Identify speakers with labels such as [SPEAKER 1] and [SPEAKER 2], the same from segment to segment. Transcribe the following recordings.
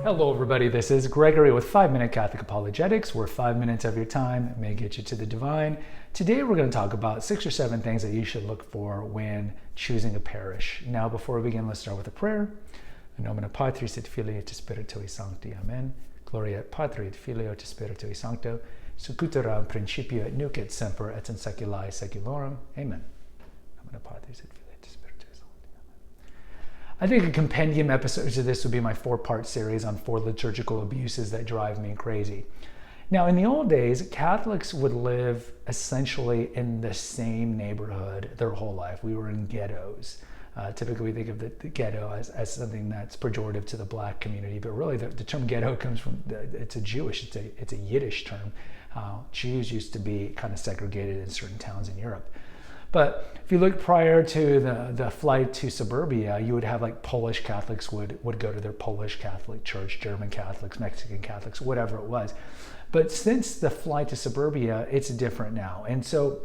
[SPEAKER 1] Hello everybody, this is Gregory with 5-Minute Catholic Apologetics, where 5 minutes of your time may get you to the divine. Today we're going to talk about 6 or 7 things that you should look for when choosing a parish. Now before we begin, let's start with a prayer. In nomine Patris et Filii et Spiritui Sancti. Amen. Gloria et Patri et Filio et Spiritui Sancto, sic ut erat in principio et nunc et semper et in saecula saeculorum. Amen. In nomine Patris et Filii. I think a compendium episode to this would be my 4-part series on 4 liturgical abuses that drive me crazy. Now, in the old days, Catholics would live essentially in the same neighborhood their whole life. We were in ghettos. Typically, we think of the ghetto as something that's pejorative to the black community, but really the term ghetto comes from, it's a Yiddish term. Jews used to be kind of segregated in certain towns in Europe. But if you look prior to the flight to suburbia, you would have like Polish Catholics would go to their Polish Catholic church, German Catholics, Mexican Catholics, whatever it was. But since the flight to suburbia, it's different now. And so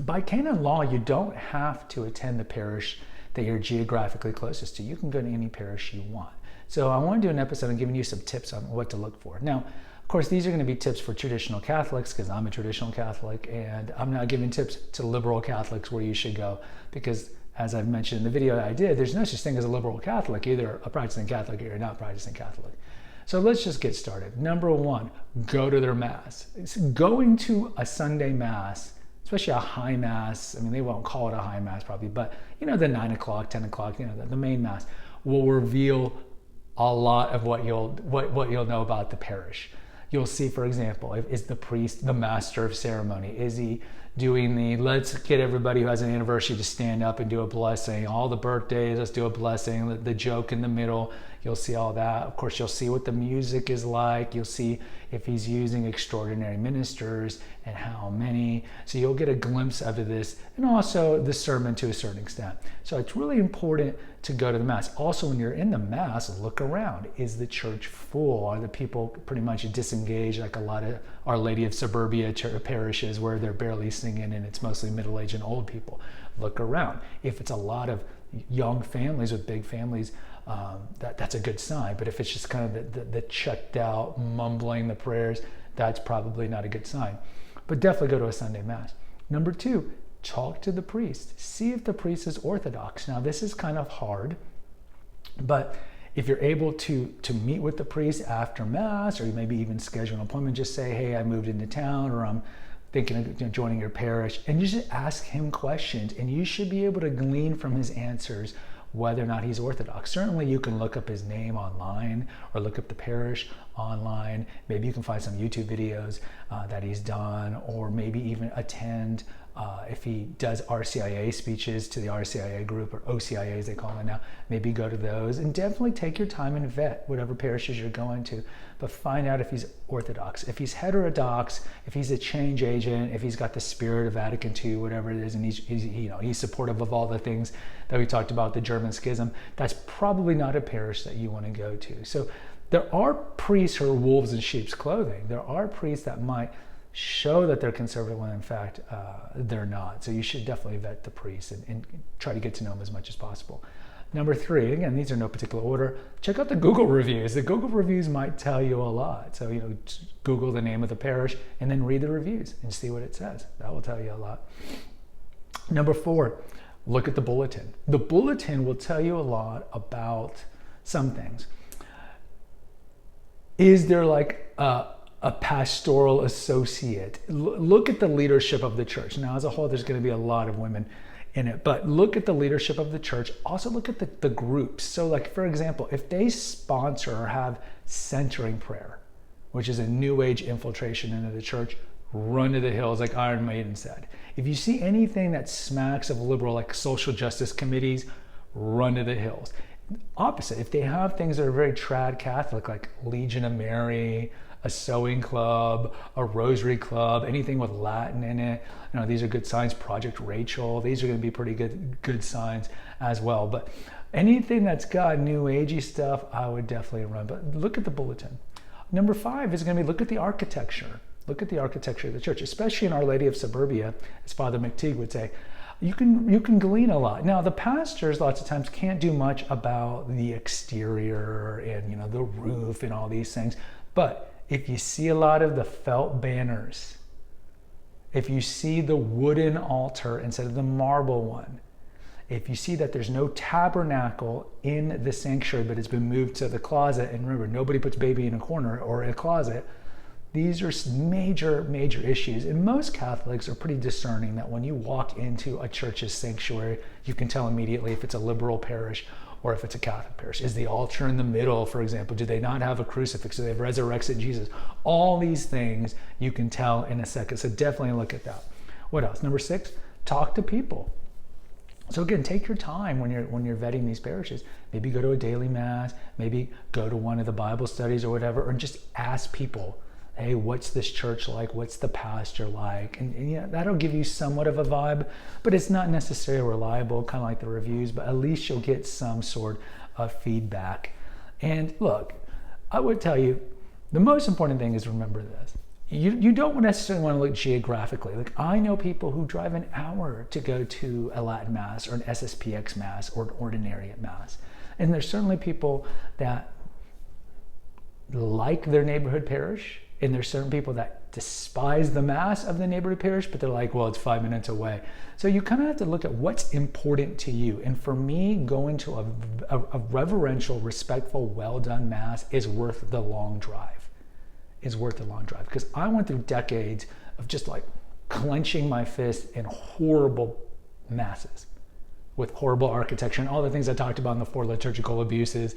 [SPEAKER 1] by canon law, you don't have to attend the parish that you're geographically closest to. You can go to any parish you want. So I want to do an episode on giving you some tips on what to look for. Now, of course, these are going to be tips for traditional Catholics because I'm a traditional Catholic, and I'm not giving tips to liberal Catholics where you should go because, as I've mentioned in the video I did, there's no such thing as a liberal Catholic, either a practicing Catholic or you're not practicing Catholic. So let's just get started. Number 1, go to their Mass. Going to a Sunday Mass, especially a high Mass, I mean, they won't call it a high Mass probably, but the 9 o'clock, 10 o'clock, the main Mass will reveal a lot of what you'll know about the parish. You'll see, for example, is the priest the master of ceremony? Is he doing let's get everybody who has an anniversary to stand up and do a blessing, all the birthdays, let's do a blessing, the joke in the middle, you'll see all that. Of course, you'll see what the music is like, you'll see if he's using extraordinary ministers and how many. So you'll get a glimpse of this, and also the sermon to a certain extent. So it's really important to go to the Mass. Also, when you're in the Mass, look around. Is the church full? Are the people pretty much disengaged, like a lot of Our Lady of Suburbia parishes where they're barely singing and it's mostly middle-aged and old people? Look around. If it's a lot of young families with big families, that's a good sign. But if it's just kind of the checked out, mumbling the prayers, that's probably not a good sign. But definitely go to a Sunday Mass. Number 2, talk to the priest. See if the priest is Orthodox. Now, this is kind of hard, but if you're able to meet with the priest after Mass, or maybe even schedule an appointment, just say, hey, I moved into town, or I'm thinking of joining your parish, and you just ask him questions, and you should be able to glean from his answers whether or not he's Orthodox. Certainly you can look up his name online or look up the parish online. Maybe you can find some YouTube videos that he's done, or maybe even attend if he does RCIA speeches to the RCIA group, or OCIA as they call them now, maybe go to those, and definitely take your time and vet whatever parishes you're going to, but find out if he's Orthodox. If he's heterodox, if he's a change agent, if he's got the spirit of Vatican II, whatever it is, and he's supportive of all the things that we talked about, the German schism, that's probably not a parish that you want to go to. So there are priests who are wolves in sheep's clothing. There are priests that might show that they're conservative when in fact they're not. So you should definitely vet the priest and try to get to know them as much as possible. Number 3, again, these are no particular order, check out the Google reviews. The Google reviews might tell you a lot. So, Google the name of the parish and then read the reviews and see what it says. That will tell you a lot. Number 4, look at the bulletin. The bulletin will tell you a lot about some things. Is there like a pastoral associate? Look at the leadership of the church. Now, as a whole, there's going to be a lot of women in it, but look at the leadership of the church. Also look at the groups. So like, for example, if they sponsor or have centering prayer, which is a new age infiltration into the church, run to the hills, like Iron Maiden said. If you see anything that smacks of liberal, like social justice committees, run to the hills. Opposite, if they have things that are very trad Catholic, like Legion of Mary, a sewing club, a rosary club, anything with Latin in it, these are good signs. Project Rachel, these are going to be pretty good signs as well. But anything that's got new agey stuff, I would definitely run. But look at the bulletin. Number 5 is going to be look at the architecture. Look at the architecture of the church, especially in Our Lady of Suburbia, as Father McTeague would say. you can glean a lot. Now the pastors lots of times can't do much about the exterior and the roof and all these things, but if you see a lot of the felt banners, if you see the wooden altar instead of the marble one, if you see that there's no tabernacle in the sanctuary but it's been moved to the closet, and remember, nobody puts baby in a corner or a closet, these are major issues. And most Catholics are pretty discerning that when you walk into a church's sanctuary, you can tell immediately if it's a liberal parish or if it's a Catholic parish. Is the altar in the middle, for example? Do they not have a crucifix? Do they have resurrected Jesus? All these things you can tell in a second. So definitely look at that. What else? Number 6, talk to people. So again, take your time when you're vetting these parishes. Maybe go to a daily mass, maybe go to one of the Bible studies or whatever, or just ask people, hey, what's this church like? What's the pastor like? And that'll give you somewhat of a vibe, but it's not necessarily reliable, kind of like the reviews, but at least you'll get some sort of feedback. And look, I would tell you, the most important thing is remember this. You don't necessarily want to look geographically. Like, I know people who drive an hour to go to a Latin Mass or an SSPX Mass or an Ordinariate Mass. And there's certainly people that like their neighborhood parish, and there's certain people that despise the Mass of the neighborhood parish, but they're like, well, it's 5 minutes away. So you kind of have to look at what's important to you. And for me, going to a reverential, respectful, well-done Mass is worth the long drive. Because I went through decades of just like clenching my fist in horrible masses with horrible architecture and all the things I talked about in the 4 liturgical abuses.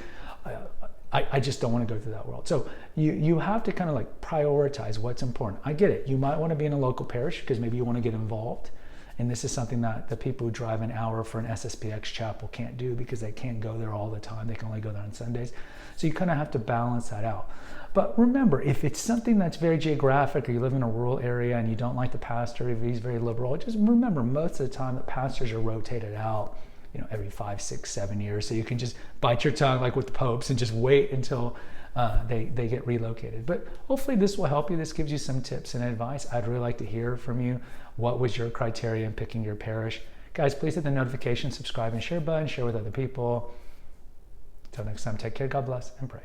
[SPEAKER 1] I just don't want to go through that world. So you have to kind of like prioritize what's important. I get it. You might want to be in a local parish because maybe you want to get involved. And this is something that the people who drive an hour for an SSPX chapel can't do because they can't go there all the time. They can only go there on Sundays. So you kind of have to balance that out. But remember, if it's something that's very geographic, or you live in a rural area and you don't like the pastor, if he's very liberal, just remember most of the time the pastors are rotated out, every 5, 6, 7 years. So you can just bite your tongue like with the popes and just wait until they get relocated. But hopefully this will help you. This gives you some tips and advice. I'd really like to hear from you. What was your criteria in picking your parish? Guys, please hit the notification, subscribe, and share button. Share with other people. Until next time, take care. God bless and pray.